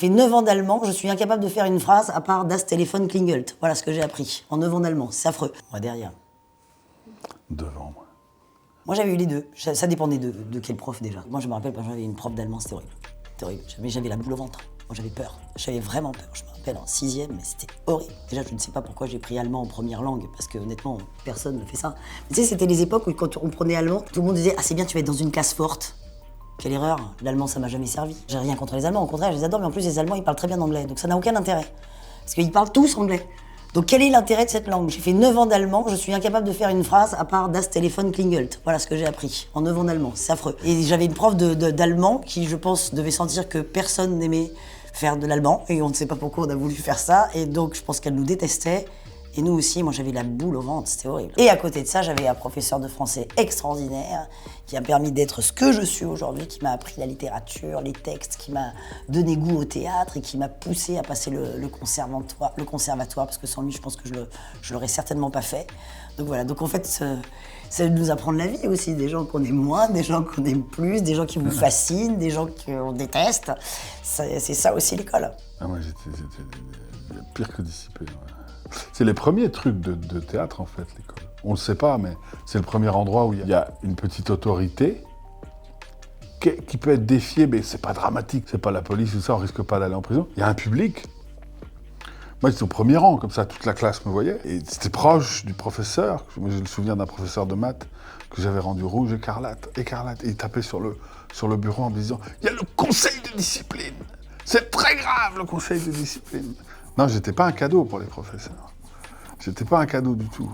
fait 9 ans d'allemand, je suis incapable de faire une phrase à part Das Telefon klingelt. Voilà ce que j'ai appris en 9 ans d'allemand, c'est affreux. Moi derrière. Devant, moi. Moi j'avais eu les deux, ça dépendait de quel prof déjà. Moi je me rappelle quand j'avais une prof d'allemand, c'était horrible. C'était horrible, j'avais la boule au ventre. Moi j'avais peur, j'avais vraiment peur. Je me rappelle en 6e, mais c'était horrible. Déjà je ne sais pas pourquoi j'ai pris allemand en première langue, parce que honnêtement, personne ne fait ça. Mais tu sais, c'était les époques où quand on prenait allemand, tout le monde disait « Ah c'est bien, tu vas être dans une classe forte ». Quelle erreur, l'allemand ça m'a jamais servi. J'ai rien contre les Allemands, au contraire je les adore, mais en plus les Allemands ils parlent très bien anglais, donc ça n'a aucun intérêt. Parce qu'ils parlent tous anglais. Donc quel est l'intérêt de cette langue? J'ai fait 9 ans d'allemand, je suis incapable de faire une phrase à part Das Telefon klingelt. Voilà ce que j'ai appris en 9 ans d'allemand, c'est affreux. Et j'avais une prof d'allemand qui, je pense, devait sentir que personne n'aimait faire de l'allemand, et on ne sait pas pourquoi on a voulu faire ça, et donc je pense qu'elle nous détestait. Et nous aussi, moi j'avais la boule au ventre, c'était horrible. Et à côté de ça, j'avais un professeur de français extraordinaire qui a permis d'être ce que je suis aujourd'hui, qui m'a appris la littérature, les textes, qui m'a donné goût au théâtre et qui m'a poussé à passer le conservatoire, parce que sans lui, je pense que je l'aurais certainement pas fait. Donc voilà, donc en fait, ça nous apprend de la vie aussi, des gens qu'on aime moins, des gens qu'on aime plus, des gens qui vous fascinent, des gens qu'on déteste. C'est ça aussi l'école. Ah, moi j'étais pire que discipliné. Ouais. C'est les premiers trucs de théâtre, en fait, l'école. On le sait pas, mais c'est le premier endroit où il y a une petite autorité qui peut être défiée, mais c'est pas dramatique. C'est pas la police ou ça, on risque pas d'aller en prison. Il y a un public. Moi, j'étais au premier rang, comme ça, toute la classe me voyait. Et c'était proche du professeur. Moi, j'ai le souvenir d'un professeur de maths que j'avais rendu rouge, écarlate. Et il tapait sur le bureau en me disant « Il y a le conseil de discipline. C'est très grave, le conseil de discipline. » Non, j'étais pas un cadeau pour les professeurs. J'étais pas un cadeau du tout.